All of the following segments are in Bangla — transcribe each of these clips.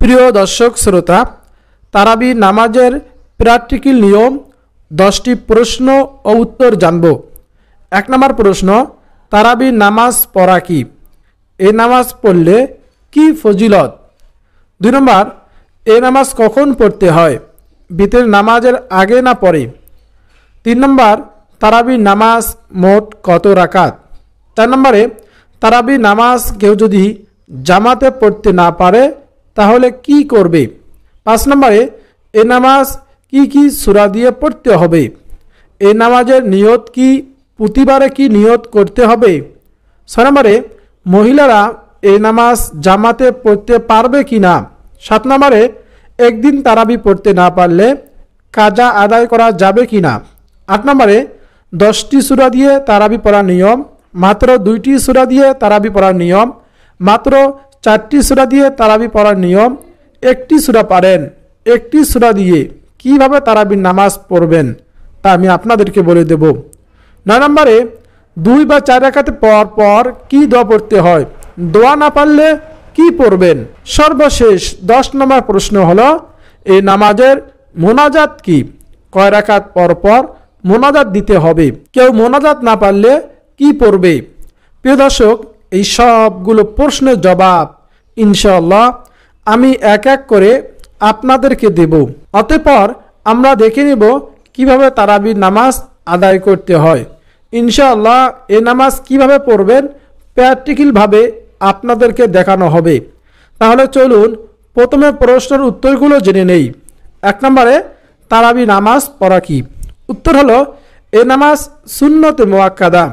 প্রিয় দর্শক শ্রোতা, তারাবি নামাজের প্র্যাকটিক্যাল নিয়ম 10টি প্রশ্ন ও উত্তর জানব। 1 নম্বর প্রশ্ন, তারাবি নামাজ পড়া কি? এই নামাজ পড়লে কি ফজিলত? 2 নম্বর, এই নামাজ কখন পড়তে হয়? বিতর নামাজের আগে না পরে? 3 নম্বর, তারাবি নামাজ মোট কত রাকাত? 4 নম্বরে, তারাবি নামাজ কেউ যদি জামাতে পড়তে না পারে তাহলে কি করবে? 5 নম্বরে, এই নামাজ কি সূরা দিয়ে পড়তে হবে? এই নামাজের নিয়ত কি? প্রতিবারে কি নিয়ত করতে হবে? 6 নম্বরে, মহিলারা এই নামাজ জামাতে পড়তে পারবে কি না? 7 নম্বরে, একদিন তারাবি পড়তে না পারলে কাজা আদায় করা যাবে কি না? 8 নম্বরে, 10টি সূরা দিয়ে তারাবি পড়ার নিয়ম, মাত্র 2টি সূরা দিয়ে তারাবি পড়ার নিয়ম, মাত্র 4টি সূরা দিয়ে তারাবি পড়ার নিয়ম, একটি সূরা পারেন, একটি সূরা দিয়ে কিভাবে তারাবির নামাজ পড়বেন তা আমি আপনাদেরকে বলে দেব। 9 নম্বরে, 2 বা 4 রাকাতে পর পর কি দোয়া পড়তে হয়? দোয়া না পারলে কি পড়বেন? সর্বশেষ 10 নম্বর প্রশ্ন হলো, এই নামাজের মোনাজাত কি? কয় রাকাত পর পর মোনাজাত দিতে হবে? কেউ মোনাজাত না পারলে কি পড়বে? প্রিয় দর্শক, এই সবগুলো প্রশ্নের জবাব ইনশাআল্লাহ আমি এক এক করে আপনাদেরকে দেব। অতঃপর আমরা দেখে নেব কিভাবে তারাবির নামাজ আদায় করতে হয়। ইনশাআল্লাহ এই নামাজ কিভাবে পড়বেন প্র্যাকটিক্যালভাবে আপনাদেরকে দেখানো হবে। তাহলে চলুন প্রথমে প্রশ্নের উত্তরগুলো জেনে নেই। 1 নম্বরে, তারাবি নামাজ পড়া কি? উত্তর হলো, এ নামাজ সুন্নতে মুআক্কাদা।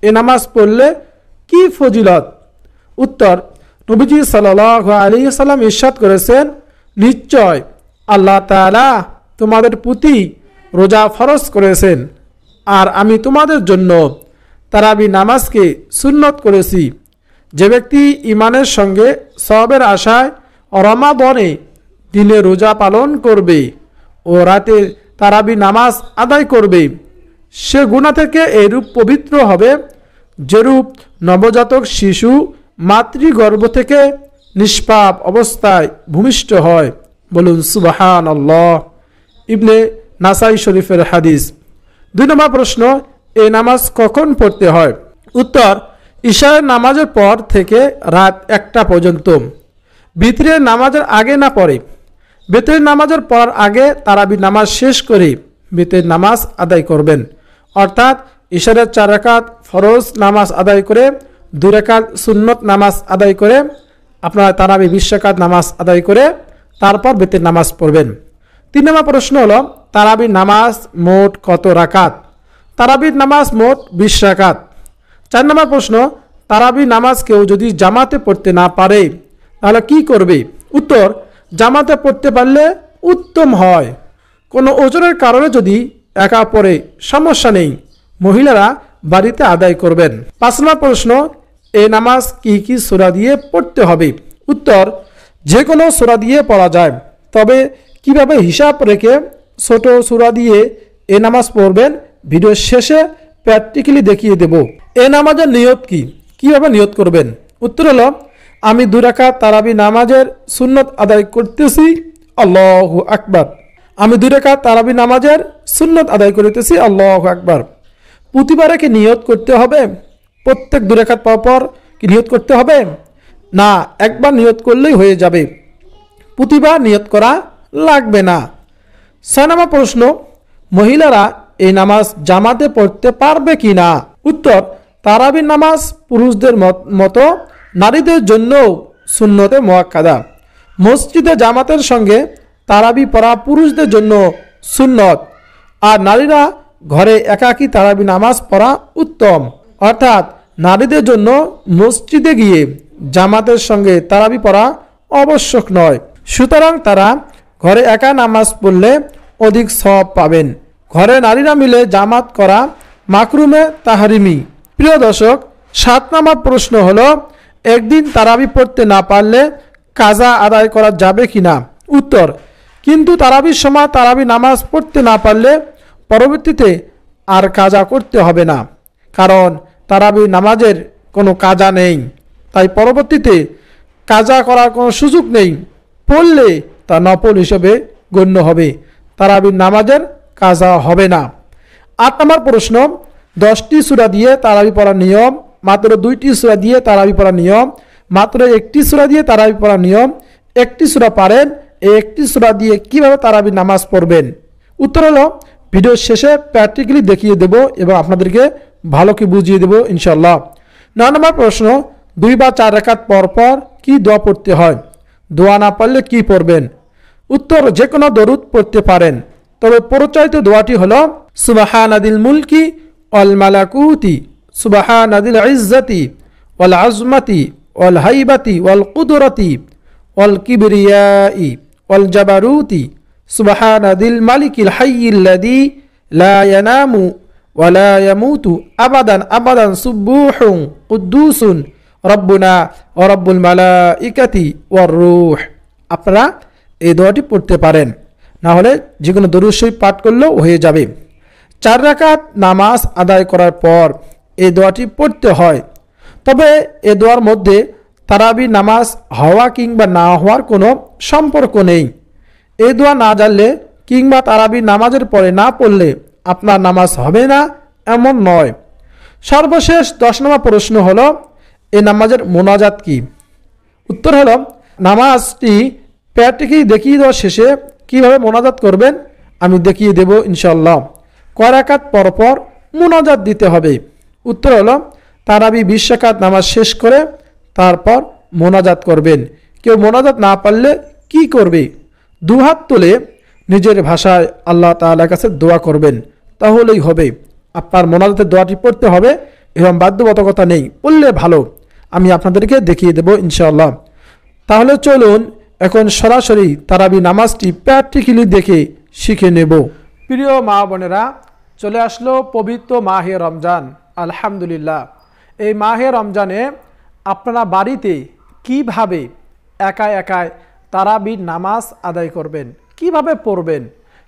এ নামাজ পড়লে কি ফজিলত? উত্তর, নবীজি সাল্লাল্লাহু আলাইহি ওয়াসাল্লাম ইরশাদ করেছেন, নিশ্চয় আল্লাহ তাআলা তোমাদের প্রতি রোজা ফরজ করেছেন আর আমি তোমাদের জন্য তারাবি নামাজকে সুন্নত করেছি। যে ব্যক্তি ঈমানের সঙ্গে সওয়াবের আশায় রমাদানে দিনে রোজা পালন করবে ও রাতে তারাবি নামাজ আদায় করবে, সে গুনাহ থেকে এরূপ পবিত্র হবে যেরূপ নবজাতক শিশু মাতৃগর্ভ থেকে নিষ্পাপ অবস্থায় ভূমিষ্ঠ হয়। বলুন সুবহানাল্লাহ। ইবনে নাসাই শরীফের হাদিস। 2 নম্বর প্রশ্ন, এই নামাজ কখন পড়তে হয়? উত্তর, ইশার নামাজের পর থেকে রাত 1টা পর্যন্ত। বিতরের নামাজের আগে না পরে? বিতরের নামাজের পর আগে তারাবি নামাজ শেষ করে বিতরের নামাজ আদায় করবেন। অর্থাৎ ইশারের 4 রাকাত ফরজ নামাজ আদায় করে 2 রাকাত সুন্নত নামাজ আদায় করে আপনারা তারাবি 20 রাকাত নামাজ আদায় করে তারপর বিতরের নামাজ পড়বেন। 3 নম্বর প্রশ্ন হলো, তারাবি নামাজ মোট কত রাকাত? তারাবির নামাজ মোট 20 রাকাত। 4 নম্বর প্রশ্ন, তারাবি নামাজ কেউ যদি জামাতে পড়তে না পারে তাহলে কি করবে? উত্তর, জামাতে পড়তে পারলে উত্তম হয়। কোনো ওজনের কারণে যদি একা পড়ে সমস্যা নেই, মহিলারা বাড়িতে আদায় করবেন। 5 নম্বর প্রশ্ন, এই নামাজ কি সূরা দিয়ে পড়তে হবে? উত্তর, যে কোনো সূরা দিয়ে পড়া যায়, তবে কিভাবে হিসাব রেখে ছোট সূরা দিয়ে এই নামাজ পড়বেন ভিডিও শেষে প্র্যাকটিক্যালি দেখিয়ে দেব। এই নামাজের নিয়ত কি? কিভাবে নিয়ত করবেন? উত্তর হলো, আমি 2 রাকাত তারাবি নামাজের সুন্নত আদায় করতেছি, আল্লাহু আকবার। আমি 2 রাকাত তারাবি নামাজের সুন্নত আদায় করতেছি, আল্লাহু আকবার। প্রতিবারে কি নিয়ত করতে হবে? প্রত্যেক 2 রাকাত পর পর কি নিয়ত করতে হবে? না, একবার নিয়ত করলেই হয়ে যাবে, প্রতিবার নিয়ত করা লাগবে না। 6 নম্বর প্রশ্ন, মহিলারা এই নামাজ জামাতে পড়তে পারবে কি না? উত্তর, তারাবির নামাজ পুরুষদের মতো নারীদের জন্য সুন্নতে মুআক্কাদা। মসজিদে জামাতের সঙ্গে তারাবি পড়া পুরুষদের জন্য সুন্নত, আর নারীরা ঘরে একাকী তারাবি নামাজ পড়া উত্তম। অর্থাৎ নারীদের জন্য মসজিদে গিয়ে জামাতের সঙ্গে তারাবি পড়া আবশ্যক নয়। সুতরাং তারা ঘরে একা নামাজ পড়লে অধিক সওয়াব পাবেন। ঘরে নারীরা মিলে জামাত করা মাকরুমে তাহরিমি। প্রিয় দর্শক, 7 নম্বর প্রশ্ন হলো, একদিন তারাবি পড়তে না পারলে কাজা আদায় করা যাবে কিনা? উত্তর, কিন্তু তারাবির সময় তারাবি নামাজ পড়তে না পারলে পরবর্তীতে আর কাজা করতে হবে না, কারণ তারাবি নামাজের কোনো কাজা নেই, তাই পরবর্তীতে কাজা করার কোনো সুযোগ নেই। পড়লে তা নফল হিসেবে গণ্য হবে, তারাবির নামাজের কাজা হবে না। 8 নম্বর প্রশ্ন, 10টি সূরা দিয়ে তারাবি পড়ার নিয়ম, মাত্র 2টি সূরা দিয়ে তারাবি পড়ার নিয়ম, মাত্র 1টি সূরা দিয়ে তারাবি পড়ার নিয়ম, একটি সূরা পারেন, এই একটি সূরা দিয়ে কিভাবে তারাবি নামাজ পড়বেন? উত্তর হলো ভিডিওর শেষে প্র্যাকটিক্যালি দেখিয়ে দেব এবং আপনাদেরকে ভালো করে বুঝিয়ে দেব ইনশাআল্লাহ। 9 নম্বর প্রশ্ন, 2 বা 4 রাকাত পর পর কি দোয়া পড়তে হয়? দোয়া না পারলে কি পড়বেন? উত্তর, যে কোনো দরুদ পড়তে পারেন, তবে প্রচলিত দোয়াটি হলো সুবহানাদিল মুলকি ওয়াল মালাকুতি সুবহানাদিল ইজ্জতি ওয়াল আজমাতি ওয়াল হাইবাতি ওয়াল কুদরতি ওয়াল কিবরিয়াই ওয়াল জাবারুতি সুবহানাদিল মালিকিল হাইয়িল্লাযী লা ইয়ানামু ওয়া লা ইয়ামুতু আবাদান আবাদান সুবহুন কুদ্দুসুন রব্বুনা ওয়া রব্বুল মালাইকাতি ওয়ার রূহ। আপনারা এই দোয়াটি পড়তে পারেন, না হলে যে কোনো দরুদ শরীফ পাঠ করলেও হয়ে যাবে। 4 রাকাত নামাজ আদায় করার পর এই দোয়াটি পড়তে হয়, তবে এ দোয়ার মধ্যে তারাবি নামাজ হওয়া কিংবা না হওয়ার কোনো সম্পর্ক নেই। এই দোয়া না জানলে কিংবা তারাবি নামাজের পরে না পড়লে আপনার নামাজ হবে না এমন নয়। সর্বশেষ 10 নম্বর প্রশ্ন হলো, এই নামাজের মোনাজাত কি? উত্তর হলো, নামাজটি প্র্যাকটিক্যালি দেখিয়ে দেওয়ার শেষে কীভাবে মোনাজাত করবেন আমি দেখিয়ে দেব ইনশাআল্লাহ। কয় রাকাত পর পর মোনাজাত দিতে হবে? উত্তর হলো, তারাবি 20 রাকাত নামাজ শেষ করে তারপর মোনাজাত করবেন। কেউ মোনাজাত না পারলে কি করবে? দুহাত তুলে নিজের ভাষায় আল্লাহ তাআলার কাছে দোয়া করবেন, তাহলেই হবে। আপনার মোনাজাতের দোয়াটি পড়তে হবে, এরকম বাধ্যবাধকতা নেই, পড়লে ভালো। আমি আপনাদেরকে দেখিয়ে দেব ইনশাআল্লাহ। তাহলে চলুন এখন সরাসরি তারাবি নামাজটি প্র্যাকটিক্যালি দেখে শিখে নেব। প্রিয় মা বোনেরা, চলে আসলো পবিত্র মাহে রমজান। আলহামদুলিল্লাহ, এই মাহে রমজানে আপনারা বাড়িতে কিভাবে একা একাই তারাবির নামাজ আদায় করবেন, কিভাবে পড়বেন,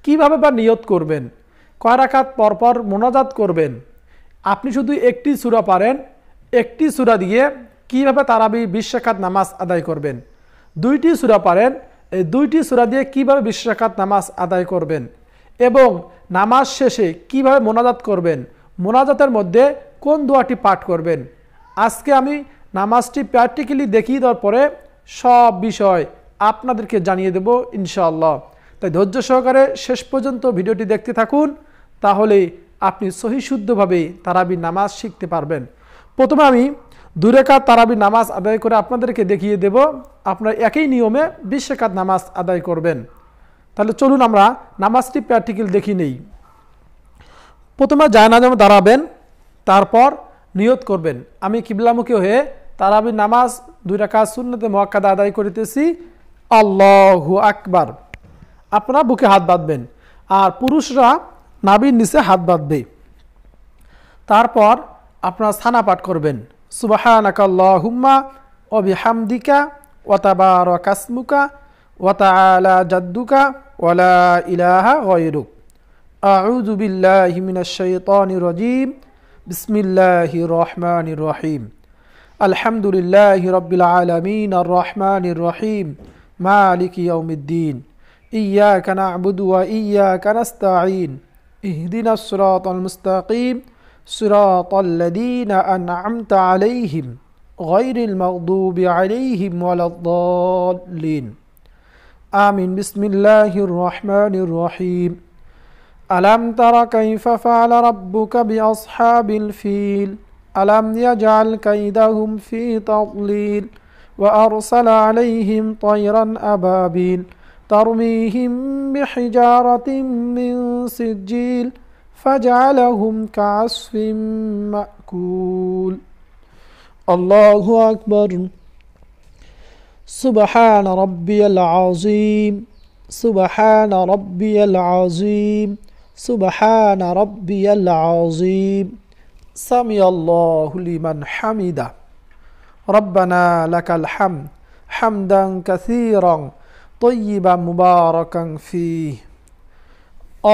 কিভাবে বা নিয়ত করবেন, কয় রাকাত পরপর মোনাজাত করবেন? আপনি শুধু একটি সূরা পারেন, একটি সূরা দিয়ে কিভাবে তারাবি 20 রাকাত নামাজ আদায় করবেন? 2টি সূরা পারেন, এই 2টি সূরা দিয়ে কিভাবে 20 রাকাত নামাজ আদায় করবেন? এবং নামাজ শেষে কিভাবে মোনাজাত করবেন, মোনাজাতের মধ্যে কোন দোয়াটি পাঠ করবেন? আজকে আমি নামাজটি প্র্যাকটিক্যালি দেখিয়ে দেওয়ার পরে সব বিষয় আপনাদেরকে জানিয়ে দেব ইনশাআল্লাহ। তাই ধৈর্য সহকারে শেষ পর্যন্ত ভিডিওটি দেখতে থাকুন, তাহলে আপনি সহিশুদ্ধভাবে তারাবি নামাজ শিখতে পারবেন। প্রথমে আমি 2 রাকাত তারাবি নামাজ আদায় করে আপনাদেরকে দেখিয়ে দেব, আপনারা একই নিয়মে 20 রাকাত নামাজ আদায় করবেন। তাহলে চলুন আমরা নামাজটি প্র্যাকটিক্যাল দেখি নেই। প্রথমে জায়নামাজে দাঁড়াবেন, তারপর নিয়ত করবেন আমি কিবলামুখী হয়ে তারাবি নামাজ 2 রাকাত সুন্নতে মুআক্কাদা আদায় করিতেছি, আল্লাহু আকবার। আপনারা বুকে হাত বাঁধবেন, আর পুরুষরা নাভির নিচে হাত বাঁধবে। তারপর আপনারা সানা পাঠ করবেন, সুবহানাকাল্লাহুম্মা ওয়া বিহামদিকা ওয়া তাবারাকা ইসমুকা ওয়া তাআলা জাদ্দুকা ওয়া লা ইলাহা গায়রুক, আউযু বিল্লাহি মিনাশ শাইতানির রাজীম, বিসমিল্লাহির রহমানির রহিম, আলহামদুলিল্লাহি রাব্বিল আলামিন, আর রহমানির রহিম, মালিকি ইয়াউমিদ্দিন, ইয়্যাকা না'বুদু ওয়া ইয়্যাকা নাস্তাঈন, ইহদিনাস সিরাতাল মুস্তাকিম, সিরাতাল লাযীনা আন'আমতা আলাইহিম গায়রিল মাগদুবি আলাইহিম ওয়ালাদ-দাল্লিন। আমিন। বিসমিল্লাহির রহমানির রহিম। আলাম তারা কাইফা ফাআলা রাব্বুকা বিআসহাবিল ফিল, আলাম ইয়াজআল কাইদাহুম ফি তাদলিল, ওয়া আরসালা আলাইহিম তায়রান আবাবিল, তারমিহিম বিহিজারাতিন মিন সিজ্জিল, ফাজআলাহুম কাআসফিন মাকুল। আল্লাহু আকবার। সুবহান রাব্বিয়াল আযীম, সুবহান রাব্বিয়াল আযীম, সুবহান রাব্বিয়াল আযীম, সামিআল্লাহু লিমান হামিদা, রব্বানা লাকাল হামদ হামদান কাসীরান তাইয়িবান মুবারাকান ফীহি।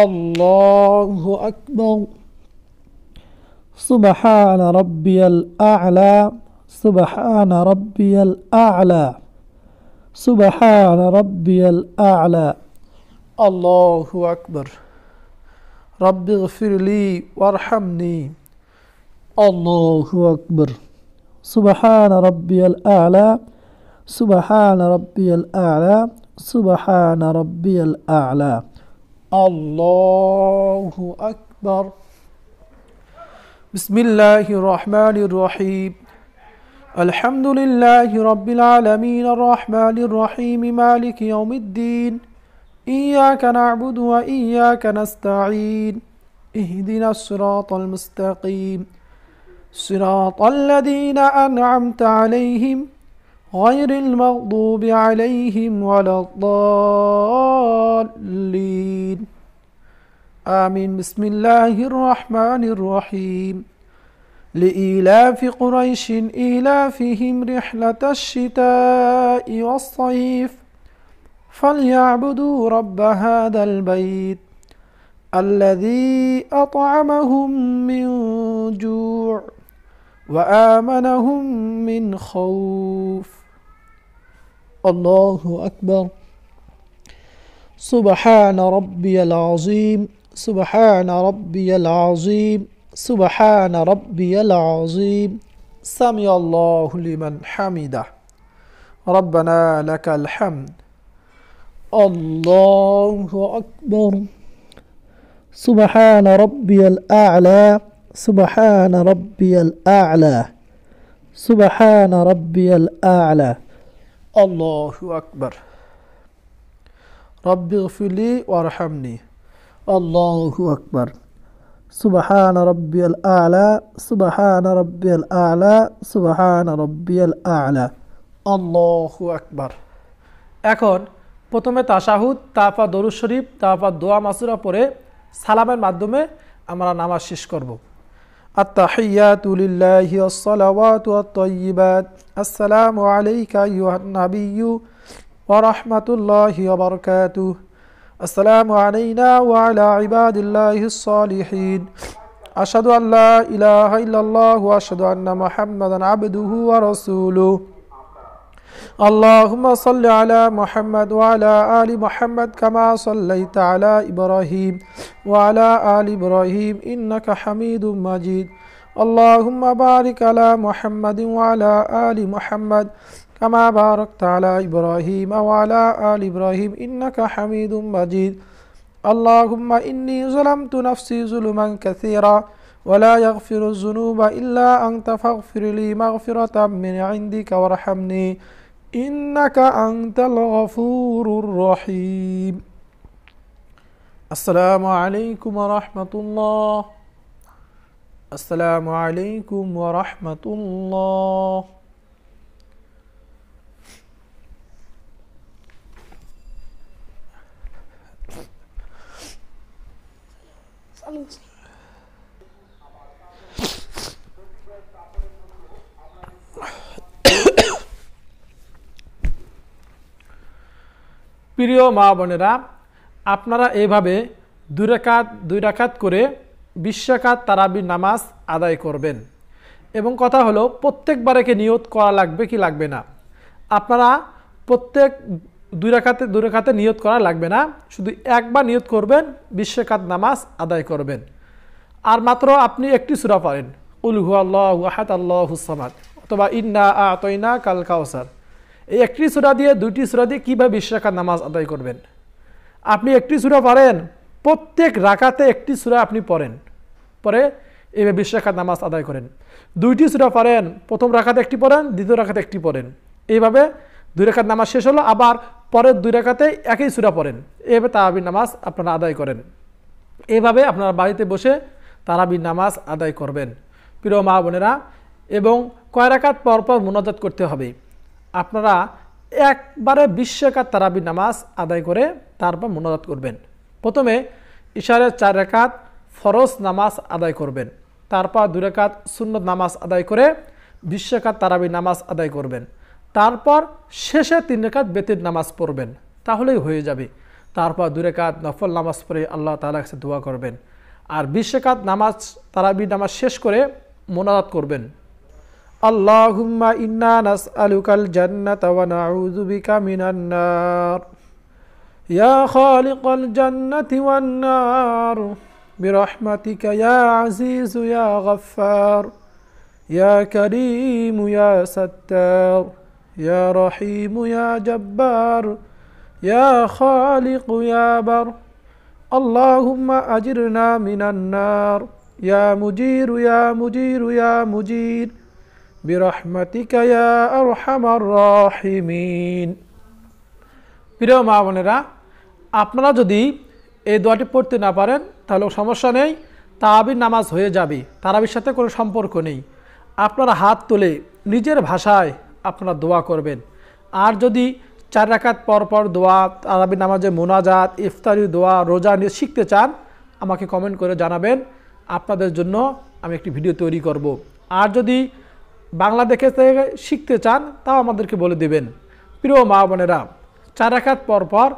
আল্লাহু আকবার। সুবহান রাব্বিয়াল আ'লা, সুবহান রাব্বিয়াল আ'লা, سبحان ربي الأعلى. الله أكبر. رب اغفر لي وارحمني. الله أكبر. سبحان ربي الأعلى. سبحان ربي الأعلى. سبحان ربي الأعلى. الله أكبر. بسم الله الرحمن الرحيم. الحمد لله رب العالمين الرحمن الرحيم مالك يوم الدين. إياك نعبد وإياك نستعين. اهدنا الصراط المستقيم صراط الذين أنعمت عليهم غير المغضوب عليهم ولا الضالين. آمين. بسم الله الرحمن الرحيم. لإيلاف قريش إيلافهم رحلة الشتاء والصيف فليعبدوا رب هذا البيت الذي أطعمهم من جوع وآمنهم من خوف. الله أكبر. سبحان ربي العظيم. سبحان ربي العظيم. سبحان ربي العظيم. سمع الله لمن حمده. ربنا لك الحمد. الله أكبر. سبحان ربي الأعلى. سبحان ربي الأعلى. سبحان ربي الأعلى. الله أكبر. رب اغفر لي وارحمني. الله أكبر. سبحان ربي الأعلى. سبحان ربي الأعلى. سبحان ربي الأعلى. الله أكبر. এখন প্রথমে তাশাহুদ, তারপর দরুদ শরীফ, তারপর দোয়া মাসুরা পড়ে সালামের মাধ্যমে আমরা নামাজ শেষ করব। আত-তাহিয়াতু লিল্লাহি ওয়াস-সালাওয়াতু ওয়াত-তাইয়্যিবাত। আসসালামু আলাইকা আইয়ুহান নাবিয়্যু ওয়া রাহমাতুল্লাহি ওয়া বারাকাতুহু। আসসালামু আলাইনা ওয়া আলা ইবাদিল্লাহিস সালিহিন। আশহাদু আল লা ইলাহা ইল্লাল্লাহ ওয়া আশহাদু আন্না মুহাম্মাদান আবদুহু ওয়া রাসূলুহু। اللهم صل على محمد وعلى آل محمد كما صليت على إبراهيم وعلى آل إبراهيم إنك حميد مجيد. اللهم بارك على محمد وعلى آل محمد كما باركت على إبراهيم وعلى آل إبراهيم إنك حميد مجيد. اللهم إني ظلمت نفسي ظلما كثيرا ولا يغفر الذنوب إلا أنت فاغفر لي مغفرة من عندك وارحمني إنك أنت الغفور الرحيم. السلام عليكم ورحمة الله. السلام عليكم ورحمة الله. প্রিয় মা বোনেরা, আপনারা এইভাবে দুই রাকাত করে 20 রাকাত তারাবির নামাজ আদায় করবেন। এবং কথা হলো প্রত্যেকবারে কি নিয়ত করা লাগবে কি লাগবে না। আপনারা প্রত্যেক দুই রাকাতে নিয়ত করা লাগবে না, শুধু একবার নিয়ত করবেন, 20 রাকাত নামাজ আদায় করবেন। আর মাত্র আপনি একটি সূরা পড়েন, কুল হুয়াল্লাহু আহাদ আল্লাহুস সামাদ অথবা ইন্না আ'তাইনা কাল কাউসার। এই একটি সূরা দিয়ে, দুইটি সূরা দিয়ে কীভাবে 20 রাকাত নামাজ আদায় করবেন। আপনি একটি সূরা পড়েন, প্রত্যেক রাকাতে একটি সূরা আপনি পড়েন, পরে এইভাবে 20 রাকাত নামাজ আদায় করেন। দুইটি সূরা পড়েন, প্রথম রাকাতে একটি পড়েন, দ্বিতীয় রাকাতে একটি পড়েন। এইভাবে 2 রাকাত নামাজ শেষ হলো, আবার পরের 2 রাকাতে একই সূরা পড়েন। এইভাবে তারাবির নামাজ আপনারা আদায় করেন। এইভাবে আপনারা বাড়িতে বসে তারাবির নামাজ আদায় করবেন প্রিয় মা বোনেরা। এবং কয় রাকাত পর পর মুনাজাত করতে হবে। আপনারা একবারে 20 রাকাত তারাবির নামাজ আদায় করে তারপর মুনাজাত করবেন। প্রথমে ইশারের 4 রাকাত ফরজ নামাজ আদায় করবেন, তারপর 2 রাকাত সুন্নত নামাজ আদায় করে 20 রাকাত তারাবির নামাজ আদায় করবেন। তারপর শেষে 3 রাকাত বেতের নামাজ পড়বেন, তাহলেই হয়ে যাবে। তারপর 2 রাকাত নফল নামাজ পড়ে আল্লাহ তাআলার কাছে দোয়া করবেন। আর 20 রাকাত নামাজ তারাবির নামাজ শেষ করে মুনাজাত করবেন। আল্লাহুম্মা ইন্না নাসআলুকাল জান্নাতা ওয়া নাউযু বিকা মিনান নার ইয়া খালিকাল জান্নাতি ওয়ান নার বিরহমাতিকা ইয়া আজিজু ইয়া গফফার ইয়া কারীমু ইয়া সাত্তার ইয়া রহিমু ইয়া জব্বার ইয়া খালিকু ইয়া বার আল্লাহুম্মা আজিরনা মিনান নার ইয়া মুজিরু ইয়া মুজিরু ইয়া মুজির বিরহমাতিকা ইয়া আরহামার রাহিমিন। প্রিয় মা বোনেরা, আপনারা যদি এই দোয়াটি পড়তে না পারেন তাহলে সমস্যা নেই, তারাবির নামাজ হয়ে যাবে, তারাবির সাথে কোনো সম্পর্ক নেই। আপনারা হাত তুলে নিজের ভাষায় আপনারা দোয়া করবেন। আর যদি 4 রাকাত পর পর দোয়া, তারাবির নামাজে মোনাজাত, ইফতারি দোয়া, রোজা নিয়ে শিখতে চান, আমাকে কমেন্ট করে জানাবেন, আপনাদের জন্য আমি একটি ভিডিও তৈরি করব। আর যদি বাংলা দেখে শিখতে চান তাও আমাদেরকে বলে দেবেন। প্রিয় মা বোনেরা, 4 রাকাত পর পর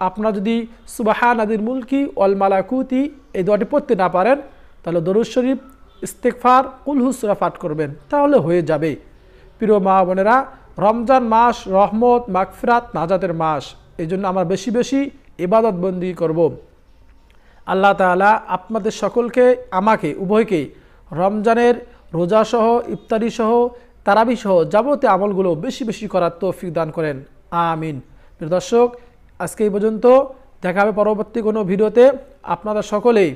আপনারা যদি সুবহানাদিল মুলকি ওয়াল মালাকুতি এই দোয়াটি পড়তে না পারেন তাহলে দরুদ শরীফ, ইস্তেগফার, কুল হু সূরা পাঠ করবেন, তাহলে হয়ে যাবে। প্রিয় মা বোনেরা, রমজান মাস রহমত, মাগফিরাত, নাজাতের মাস, এই জন্য আমরা বেশি বেশি ইবাদত বন্দি করব। আল্লাহ তাআলা আপনাদের সকলকে, আমাকে, উভয়কে রমজানের রোজাসহ, ইফতারিসহ, তারাবিসহ যাবতীয় আমলগুলো বেশি বেশি করার তৌফিক দান করেন, আমিন। প্রিয় দর্শক, আজকে এই পর্যন্ত, দেখা হবে পরবর্তী কোনো ভিডিওতে। আপনারা সকলেই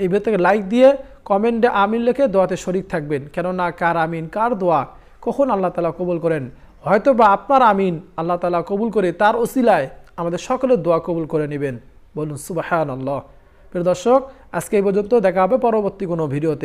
এই ভিডিওতে লাইক দিয়ে কমেন্টে আমিন লিখে দোয়াতে শরীক থাকবেন, কেননা কার আমিন, কার দোয়া কখন আল্লাহ তাআলা কবুল করেন, হয়তো বা আপনার আমিন আল্লাহ তাআলা কবুল করে তার ওসিলায় আমাদের সকলের দোয়া কবুল করে নেবেন। বলুন সুবহানাল্লাহ। প্রিয় দর্শক, আজকে এই পর্যন্ত, দেখা হবে পরবর্তী কোনো ভিডিওতে।